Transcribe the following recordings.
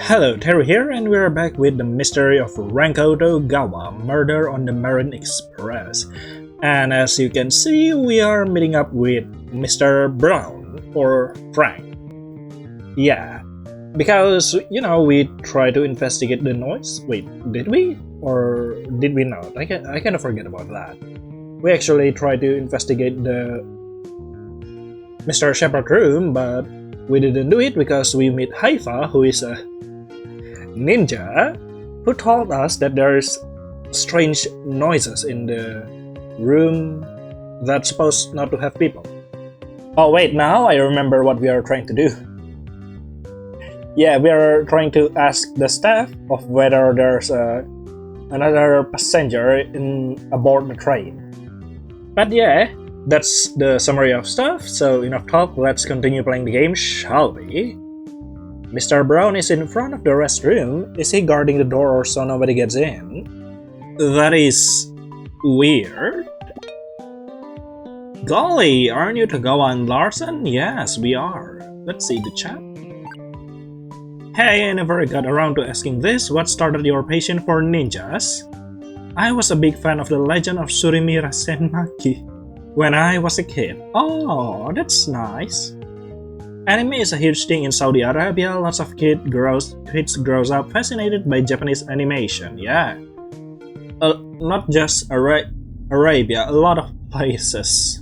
Hello, Terry here, and we're back with the mystery of Ranko Togawa, murder on the Marine Express. And as you can see, we are meeting up with Mr. Brown, or Frank. Yeah, because, we try to investigate the noise. Wait, did we? Or did we not? I kind of forget about that. We actually tried to investigate the Mr. Shepard room, but we didn't do it because we meet Haifa, who is a ninja, who told us that there's strange noises in the room that's supposed not to have people. Oh wait, now I remember what we are trying to do. Yeah, we are trying to ask the staff of whether there's another passenger aboard the train. But yeah, that's the summary of stuff, so enough talk, let's continue playing the game, shall we? Mr. Brown is in front of the restroom. Is he guarding the door so nobody gets in? That is weird. Golly, aren't you Togawa and Larson? Yes, we are. Let's see the chat. Hey, I never got around to asking this. What started your passion for ninjas? I was a big fan of the legend of Surimi Rasenmaki when I was a kid. Oh, that's nice. Anime is a huge thing in Saudi Arabia. Lots of kids grows up fascinated by Japanese animation. Yeah, not just Arabia, a lot of places.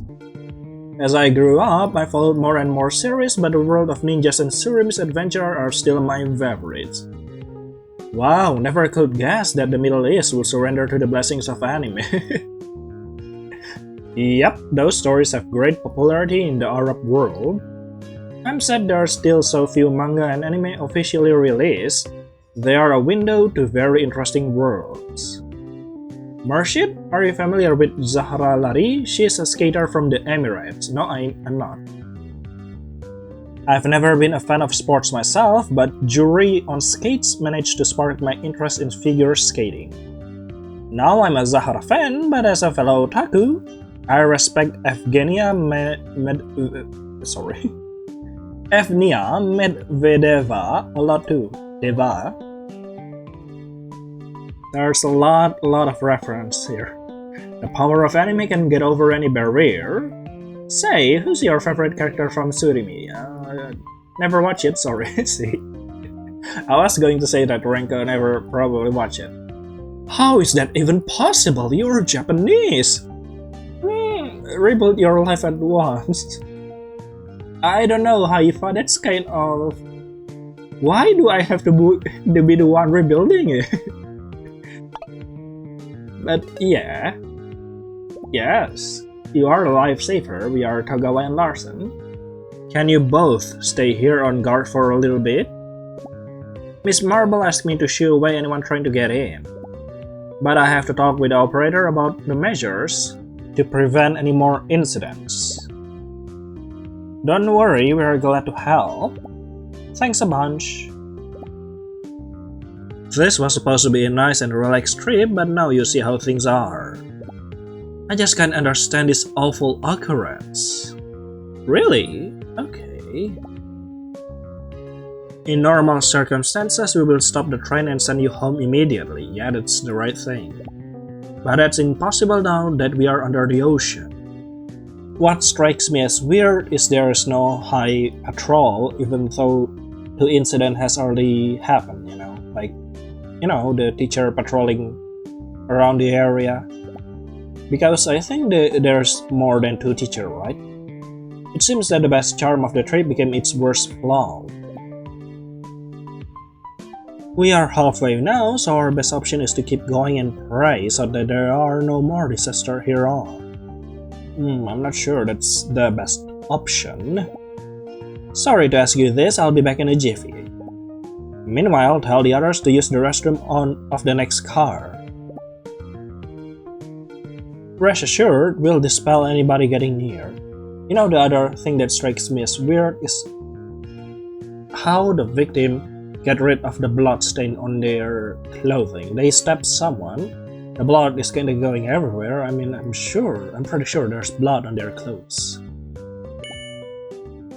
As I grew up, I followed more and more series, but the world of ninjas and Surimi's adventure are still my favorites. Wow, never could guess that the Middle East would surrender to the blessings of anime. Yep, those stories have great popularity in the Arab world. I'm sad there are still so few manga and anime officially released. They are a window to very interesting worlds. Marshid, are you familiar with Zahra Lari? She's a skater from the Emirates. No, I'm not. I've never been a fan of sports myself, but Jury on Skates managed to spark my interest in figure skating. Now I'm a Zahra fan, but as a fellow otaku, I respect Evgenia Medvedeva a lot too. Deva. There's a lot of reference here. The power of anime can get over any barrier. Say, who's your favorite character from Surimi? Never watch it, sorry. See, I was going to say that Ranko never probably watch it. How is that even possible? You're Japanese! Rebuild your life at once. I don't know, Haifa, that's kind of... Why do I have to be the one rebuilding it? But yeah. Yes, you are a lifesaver, we are Togawa and Larson. Can you both stay here on guard for a little bit? Miss Marble asked me to shoo away anyone trying to get in. But I have to talk with the operator about the measures to prevent any more incidents. Don't worry, we're glad to help. Thanks a bunch. This was supposed to be a nice and relaxed trip, but now you see how things are. I just can't understand this awful occurrence. Really? Okay. In normal circumstances, we will stop the train and send you home immediately. Yeah, that's the right thing. But that's impossible now that we are under the ocean. What strikes me as weird is there is no high patrol, even though the incident has already happened, the teacher patrolling around the area. Because I think there's more than 2 teachers, right? It seems that the best charm of the trip became its worst flaw. We are halfway now, so our best option is to keep going and pray so that there are no more disasters here on. I'm not sure that's the best option. Sorry to ask you this, I'll be back in a jiffy. Meanwhile, tell the others to use the restroom of the next car. Rest assured, we'll dispel anybody getting near. The other thing that strikes me as weird is how the victim get rid of the blood stain on their clothing. They stab someone, the blood is kinda going everywhere. I'm pretty sure there's blood on their clothes.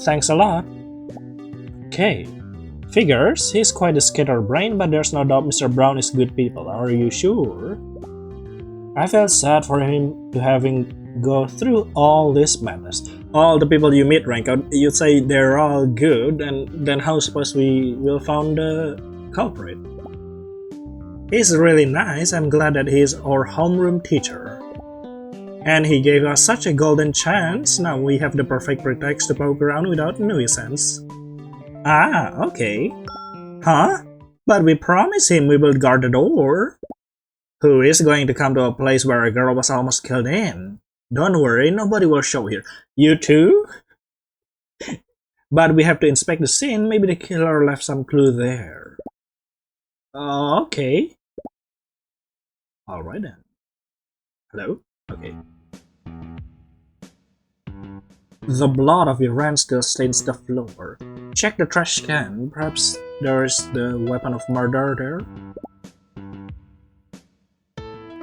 Thanks a lot. Okay, Figures, he's quite a scatterbrain, but there's no doubt Mr. Brown is good people. Are you sure? I felt sad for him to having go through all this madness. All the people you meet, Ranko, you say they're all good, and then how suppose we will find the culprit? He's really nice. I'm glad that he's our homeroom teacher. And he gave us such a golden chance. Now we have the perfect pretext to poke around without nuisance. Ah, okay. Huh? But we promised him we will guard the door. Who is going to come to a place where a girl was almost killed in? Don't worry, nobody will show here. You too? But we have to inspect the scene. Maybe the killer left some clue there. Okay. Alright then. Hello? Okay. The blood of Iran still stains the floor. Check the trash can. Perhaps there's the weapon of murder there?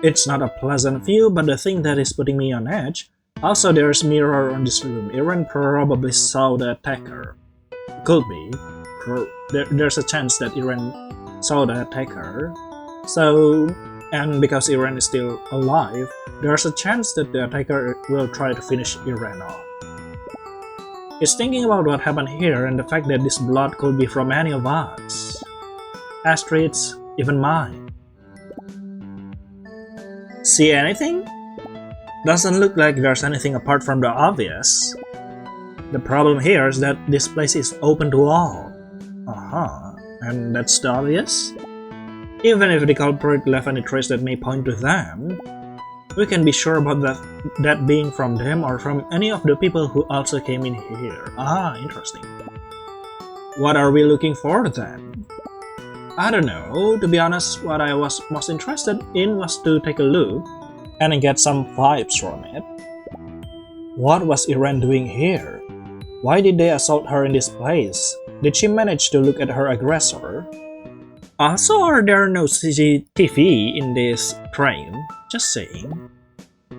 It's not a pleasant view, but the thing that is putting me on edge. Also, there's mirror in this room. Iran probably saw the attacker. Could be. There's a chance that Iran saw the attacker. So, and because Iran is still alive, there's a chance that the attacker will try to finish Iran off. It's thinking about what happened here and the fact that this blood could be from any of us. Astrid's, even mine. See anything? Doesn't look like there's anything apart from the obvious. The problem here is that this place is open to all. And that's the obvious? Even if the culprit left any trace that may point to them, we can be sure about that being from them or from any of the people who also came in here. Ah, interesting. What are we looking for then? I don't know. To be honest, what I was most interested in was to take a look and get some vibes from it. What was Iran doing here? Why did they assault her in this place? Did she manage to look at her aggressor? Also, are there no CCTV in this train? Just saying.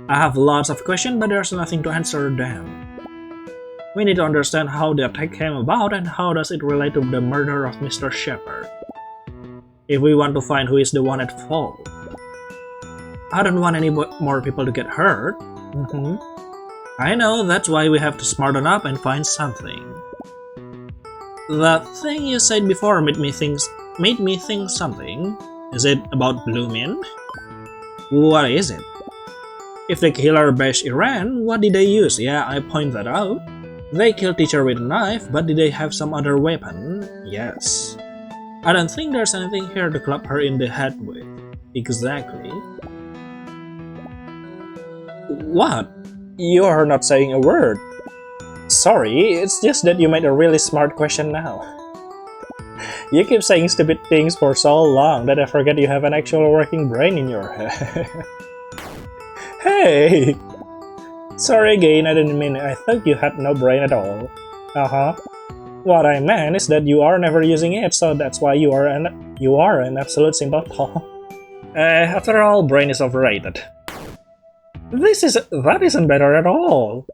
I have lots of questions, but there's nothing to answer them. We need to understand how the attack came about and how does it relate to the murder of Mr. Shepard. If we want to find who is the one at fault. I don't want any more people to get hurt. I know, that's why we have to smarten up and find something. That thing you said before made me think something. Is it about Blue Mint? What is it? If the killer bashed Iran, what did they use? Yeah, I point that out. They killed teacher with a knife, but did they have some other weapon? Yes. I don't think there's anything here to club her in the head with. Exactly. What? You are not saying a word. Sorry, it's just that you made a really smart question now. You keep saying stupid things for so long that I forget you have an actual working brain in your head. Hey! Sorry again, I didn't mean it. I thought you had no brain at all. What I meant is that you are never using it, so that's why you are an absolute simpleton. After all, brain is overrated. That isn't better at all.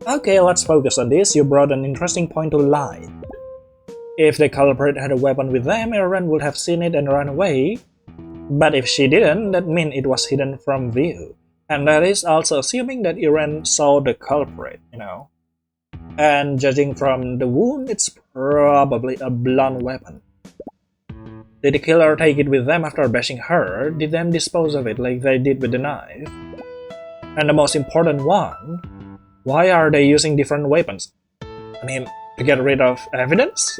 Okay, let's focus on this. You brought an interesting point to light. If the culprit had a weapon with them, Iran would have seen it and run away. But if she didn't, that means it was hidden from view. And that is also assuming that Iran saw the culprit, you know. And judging from the wound, it's probably a blunt weapon. Did the killer take it with them after bashing her? Did them dispose of it like they did with the knife? And the most important one, why are they using different weapons? I mean, to get rid of evidence?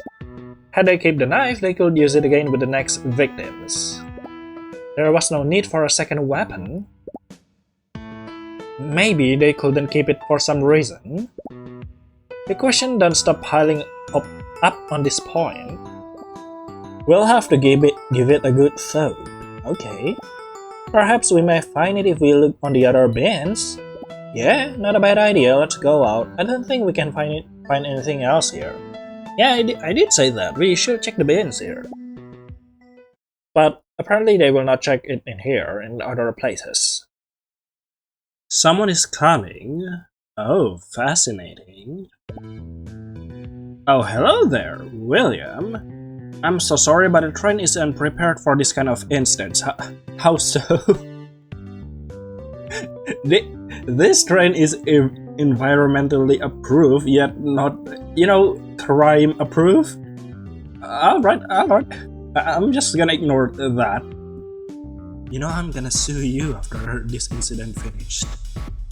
Had they kept the knife, they could use it again with the next victims. There was no need for a second weapon. Maybe they couldn't keep it for some reason. The question don't stop piling up on this point. We'll have to give it a good thought. Okay. Perhaps we may find it if we look on the other bins. Yeah, not a bad idea. Let's go out. I don't think we can find anything else here. Yeah, I did say that. We should check the bins here. But apparently they will not check it in here in other places. Someone is coming. Oh, fascinating. Oh, hello there, William. I'm so sorry, but the train is unprepared for this kind of instance. How so? This train is environmentally approved, yet not, crime approved? Alright. I'm just gonna ignore that. I'm gonna sue you after this incident finished.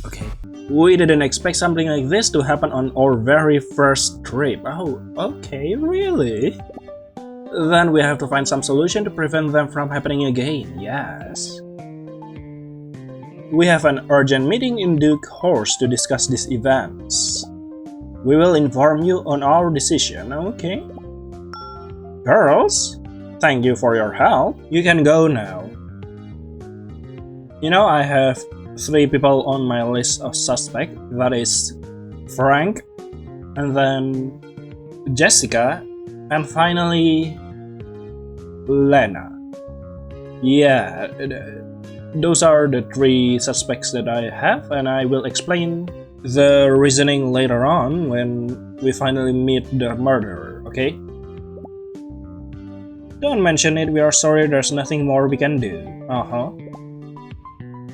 Okay. We didn't expect something like this to happen on our very first trip. Oh, okay, really? Then we have to find some solution to prevent them from happening again, yes. We have an urgent meeting in due course to discuss these events. We will inform you on our decision, okay? Girls, thank you for your help. You can go now. I have 3 people on my list of suspects. That is Frank, and then Jessica, and finally Lena. Yeah, those are the 3 suspects that I have, and I will explain the reasoning later on when we finally meet the murderer, okay? Don't mention it, we are sorry, there's nothing more we can do.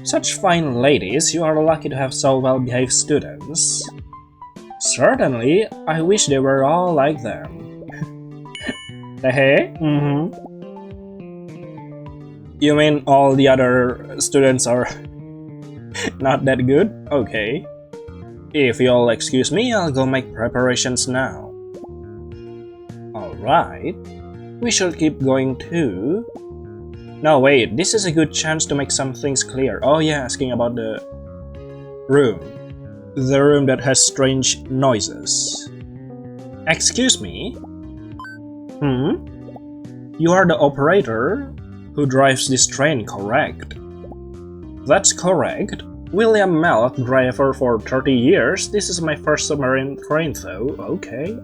Such fine ladies, you are lucky to have so well-behaved students. Certainly, I wish they were all like them. Hey? You mean all the other students are not that good? Okay. If you'll excuse me, I'll go make preparations now. Alright. We should keep going too. No, wait, this is a good chance to make some things clear. Oh yeah, asking about the room. The room that has strange noises. Excuse me? You are the operator who drives this train, correct? That's correct. William Mallock, driver for 30 years. This is my first submarine train though, okay.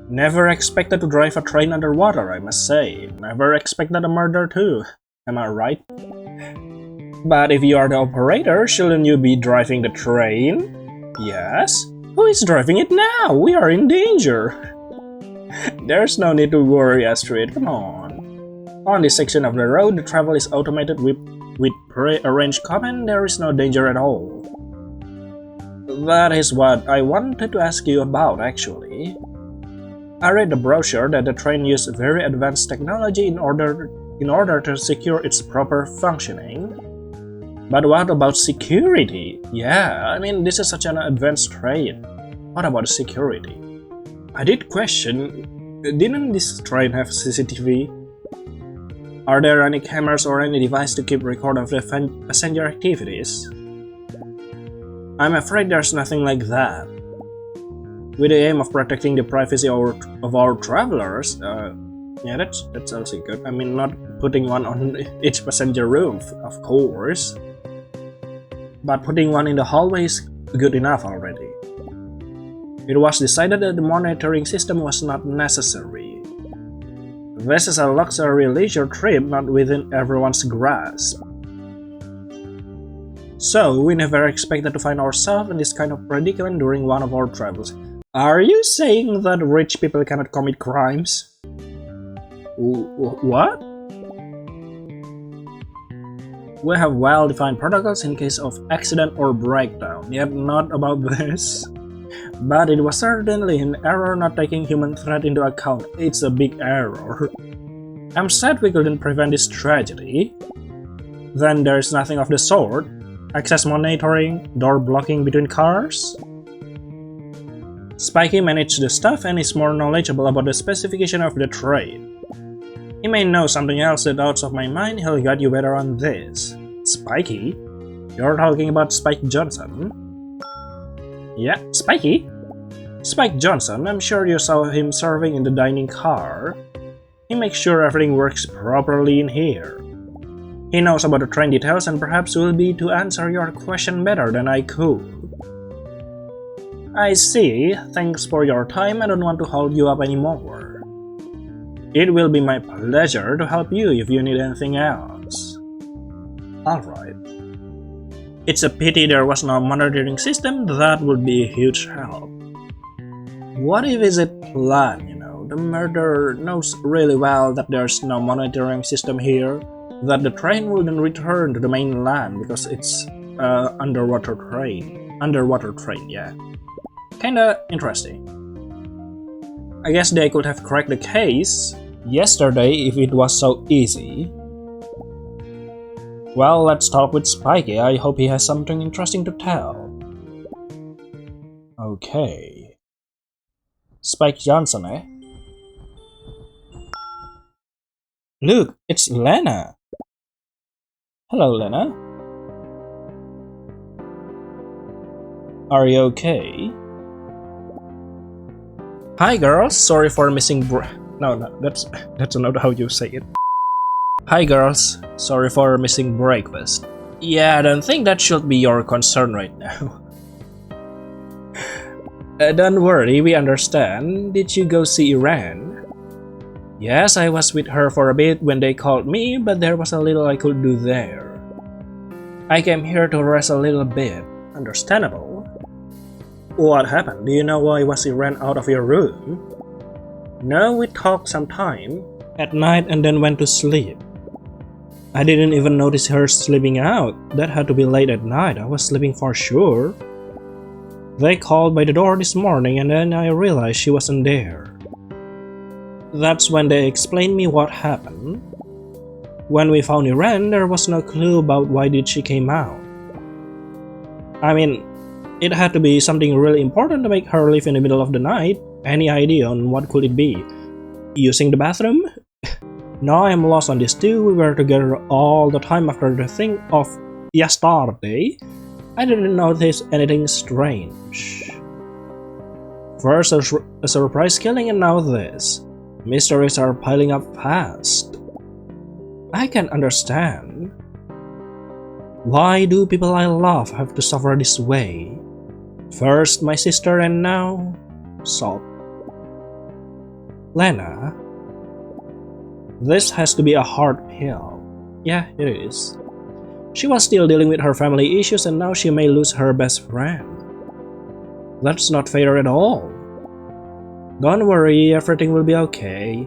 Never expected to drive a train underwater, I must say. Never expected a murder too, am I right? But if you are the operator, shouldn't you be driving the train? Yes? Who is driving it now? We are in danger. There's no need to worry, Astrid, come on. On this section of the road, the travel is automated with pre-arranged comment. There is no danger at all. That is what I wanted to ask you about, actually. I read the brochure that the train used very advanced technology in order to secure its proper functioning. But what about security? Yeah, I mean, this is such an advanced train. What about security? I did question, didn't this train have CCTV? Are there any cameras or any device to keep record of the passenger activities? I'm afraid there's nothing like that. With the aim of protecting the privacy of our travelers, yeah, that's also good. I mean, not putting one on each passenger room, of course. But putting one in the hallway is good enough already. It was decided that the monitoring system was not necessary. This is a luxury leisure trip not within everyone's grasp. So, we never expected to find ourselves in this kind of predicament during one of our travels. Are you saying that rich people cannot commit crimes? What? We have well-defined protocols in case of accident or breakdown, yet not about this. But it was certainly an error not taking human threat into account. It's a big error. I'm sad we couldn't prevent this tragedy. Then there's nothing of the sort. Access monitoring, door blocking between cars. Spiky managed the stuff and is more knowledgeable about the specification of the train. He may know something else that's out of my mind, he'll guide you better on this. Spiky? You're talking about Spike Johnson? Yeah, Spiky? Spike Johnson, I'm sure you saw him serving in the dining car. He makes sure everything works properly in here. He knows about the train details and perhaps will be to answer your question better than I could. I see, thanks for your time, I don't want to hold you up anymore. It will be my pleasure to help you if you need anything else. Alright. It's a pity there was no monitoring system, that would be a huge help. What if it's a plan, the murderer knows really well that there's no monitoring system here, that the train wouldn't return to the mainland because it's underwater train. Underwater train, yeah. Kinda interesting. I guess they could have cracked the case yesterday if it was so easy. Well, let's talk with Spikey. I hope he has something interesting to tell. Okay. Spike Johnson, eh? Look, it's Lena. Hello, Lena. Are you okay? Hi, girls. Sorry for missing No, that's not how you say it. Hi, girls. Sorry for missing breakfast. Yeah, I don't think that should be your concern right now. Don't worry, we understand. Did you go see Iran? Yes, I was with her for a bit when they called me, but there was a little I could do there. I came here to rest a little bit. Understandable. What happened? Do you know why was Iran out of your room? No, we talked some time at night and then went to sleep. I didn't even notice her sleeping out. That had to be late at night. I was sleeping for sure. They called by the door this morning and then I realized she wasn't there. That's when they explained me what happened. When we found Iran, there was no clue about why did she came out. I mean, it had to be something really important to make her leave in the middle of the night. Any idea on what could it be? Using the bathroom? Now I'm lost on this too. We were together all the time after the thing of yesterday. I didn't notice anything strange. First a surprise killing and now this. Mysteries are piling up fast. I can understand. Why do people I love have to suffer this way? First my sister and now Sob. Lena, this has to be a hard pill. Yeah, it is. She was still dealing with her family issues and now she may lose her best friend. That's not fair at all. Don't worry, everything will be okay.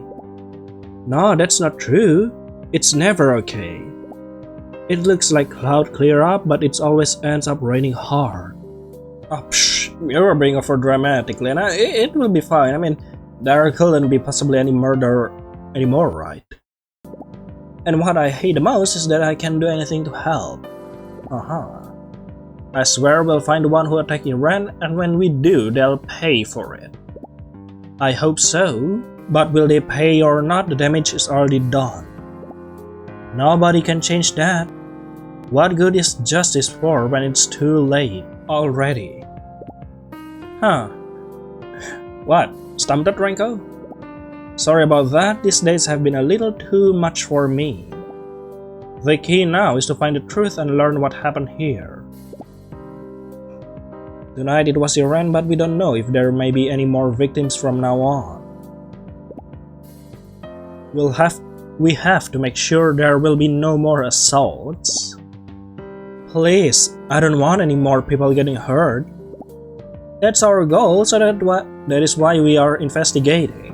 No, that's not true. It's never okay. It looks like cloud clear up, but it always ends up raining hard. Oh, psh, you're being over dramatic, Lena. It will be fine. I mean, there couldn't be possibly any murder anymore, right? And what I hate the most is that I can't do anything to help. I swear we'll find the one who attacked Iran, and when we do, they'll pay for it. I hope so, but will they pay or not, the damage is already done. Nobody can change that. What good is justice for when it's too late already? Huh. What? Stumped it, Ranko? Sorry about that, these days have been a little too much for me. The key now is to find the truth and learn what happened here. Tonight it was Iran, but we don't know if there may be any more victims from now on. We have to make sure there will be no more assaults. Please, I don't want any more people getting hurt. That's our goal, so that is why we are investigating.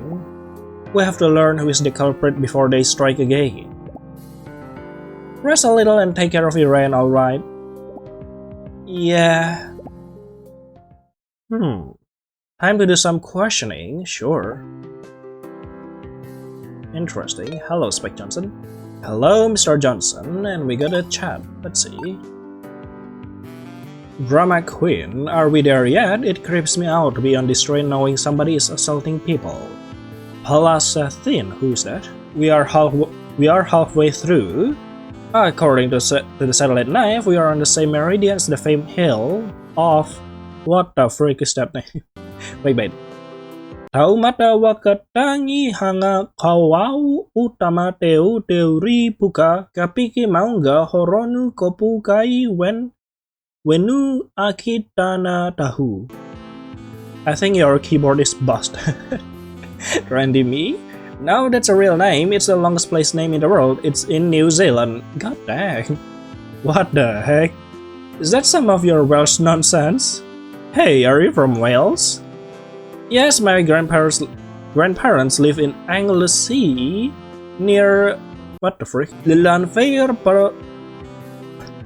We have to learn who is the culprit before they strike again. Rest a little and take care of Iran, alright? Yeah. Time to do some questioning, sure. Interesting. Hello, Spike Johnson. Hello, Mr. Johnson, and we got a chat. Let's see. Drama Queen, are we there yet? It creeps me out to be on this train knowing somebody is assaulting people. Palasathin, who's that? We are halfway through. According to the satellite knife, we are on the same meridian as the famed hill of... What the freak is that name? Wait. Taumata wakatangi hanga kawau utama teu teori puka kapiki maunga horonu kopukai wenu akitana tahu. I think your keyboard is busted. Randy me? No, that's a real name. It's the longest place name in the world. It's in New Zealand. God dang. What the heck? Is that some of your Welsh nonsense? Hey, are you from Wales? Yes, my grandparents grandparents live in Anglesey near what the frick? Lanfair per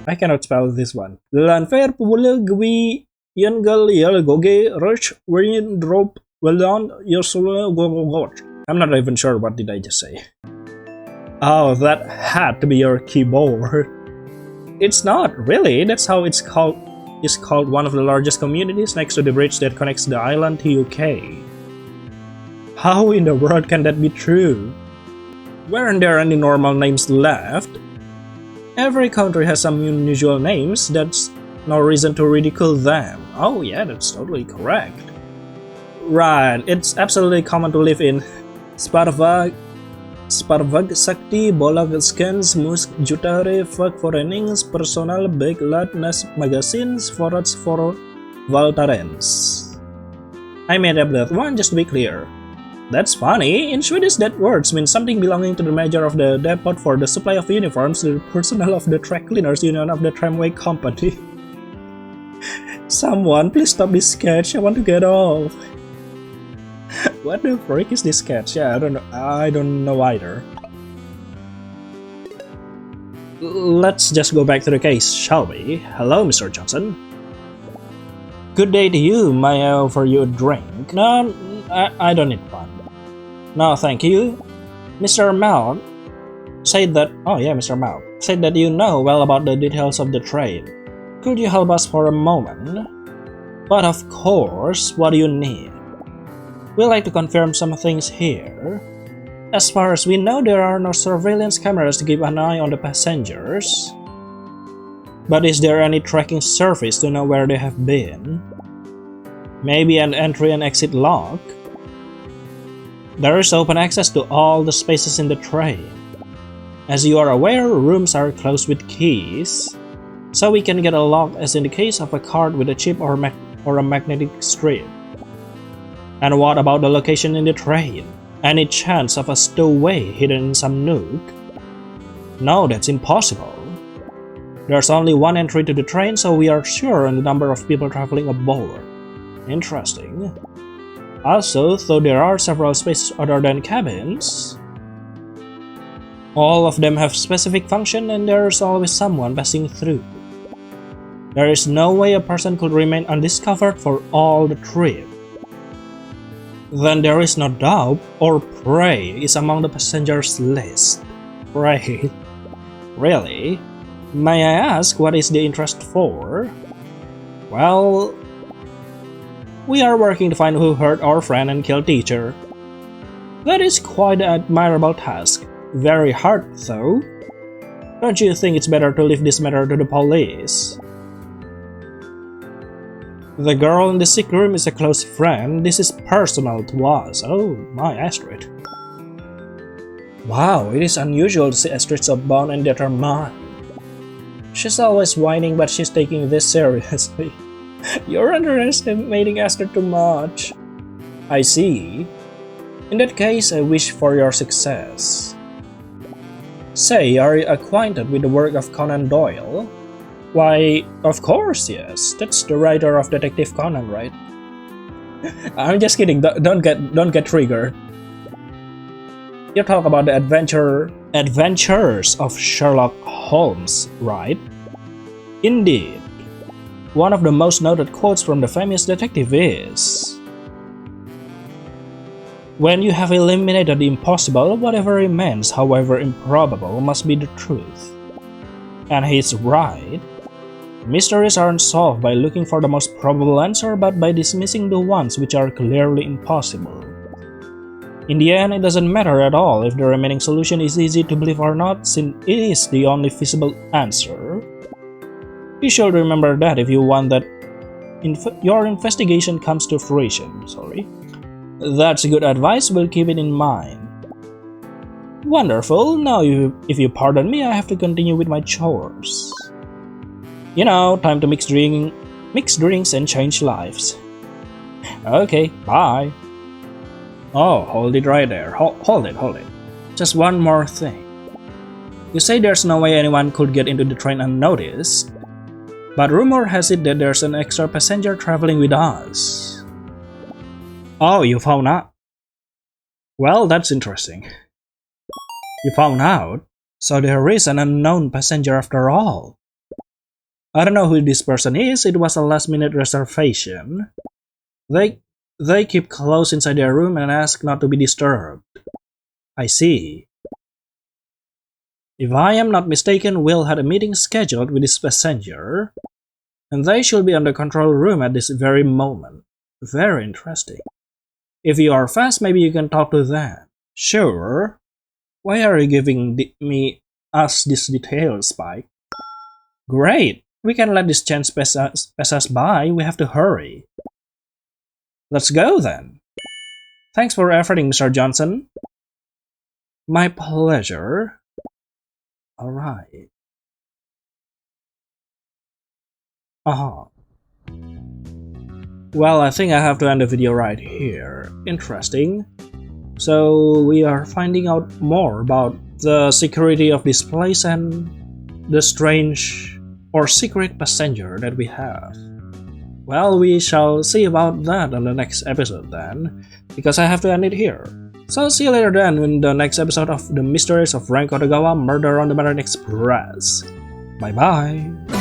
I cannot spell this one. Lanfair Pulegwi Yengel Yelgoge Rush Windrop Wellon Yosula Gogogot. I'm not even sure what did I just say. Oh, that had to be your keyboard. It's not, really. That's how it's called. It's called one of the largest communities next to the bridge that connects the island to UK. How in the world can that be true? Weren't there any normal names left? Every country has some unusual names, that's no reason to ridicule them. Oh yeah, that's totally correct. Right, it's absolutely common to live in Sparvag Sakti Bolak Scans Musk Jutare Fak Forenings Personal Big Latnas Magazines Forats for Valtarens. I made up that one just to be clear. That's funny. In Swedish, that words mean something belonging to the manager of the depot for the supply of uniforms, the personnel of the track cleaners union of the tramway company. Someone, please stop this sketch. I want to get off. What the frick is this sketch? Yeah, I don't know either. Let's just go back to the case, shall we? Hello, Mr. Johnson. Good day to you. May I offer you a drink? No, I don't need one. No, thank you. Mr. Mal said that. Oh yeah, Mr. Mal said that you know well about the details of the trade. Could you help us for a moment? But of course, what do you need? We'd like to confirm some things here. As far as we know, there are no surveillance cameras to keep an eye on the passengers. But is there any tracking service to know where they have been? Maybe an entry and exit log? There is open access to all the spaces in the train. As you are aware, rooms are closed with keys, so we can get a lock as in the case of a card with a chip or a magnetic strip. And what about the location in the train? Any chance of a stowaway hidden in some nook? No, that's impossible. There's only one entry to the train, so we are sure on the number of people traveling aboard. Interesting. Also, though there are several spaces other than cabins, all of them have specific function and there's always someone passing through. There is no way a person could remain undiscovered for all the trip. Then there is no doubt, or prey is among the passengers list. Prey? Really? May I ask what is the interest for? Well, we are working to find who hurt our friend and killed teacher. That is quite an admirable task. Very hard, though. Don't you think it's better to leave this matter to the police? The girl in the sick room is a close friend. This is personal to us. Oh, my Astrid. Wow, it is unusual to see Astrid so bound and determined. She's always whining, but she's taking this seriously. You're underestimating Astrid too much. I see. In that case, I wish for your success. Say, are you acquainted with the work of Conan Doyle? Why, of course, yes. That's the writer of Detective Conan, right? I'm just kidding. Don't get triggered. You talk about the adventures of Sherlock Holmes, right? Indeed. One of the most noted quotes from the famous detective is, "When you have eliminated the impossible, whatever remains, however improbable, must be the truth." And he's right. Mysteries aren't solved by looking for the most probable answer, but by dismissing the ones which are clearly impossible. In the end, it doesn't matter at all if the remaining solution is easy to believe or not, since it is the only feasible answer. You should remember that if you want that your investigation comes to fruition. That's good advice, we'll keep it in mind. Wonderful, now if you pardon me, I have to continue with my chores. You know, time to mix drinks and change lives. Okay, bye. Oh, hold it right there. Hold it. Just one more thing. You say there's no way anyone could get into the train unnoticed, but rumor has it that there's an extra passenger traveling with us. Oh, you found out? Well, that's interesting. You found out? So there is an unknown passenger after all. I don't know who this person is, it was a last-minute reservation. They keep close inside their room and ask not to be disturbed. I see. If I am not mistaken, Will had a meeting scheduled with this passenger, and they should be in the control room at this very moment. Very interesting. If you are fast, maybe you can talk to them. Sure. Why are you giving us these details, Spike? Great! We can't let this chance pass us by, we have to hurry. Let's go then. Thanks for everything, Mr. Johnson. My pleasure. Alright. Well, I think I have to end the video right here. Interesting. So we are finding out more about the security of this place and the strange or secret passenger that we have. Well, we shall see about that on the next episode then, because I have to end it here. So see you later then in the next episode of The Mysteries of Ranko Togawa Murder on the Marine Express. Bye bye!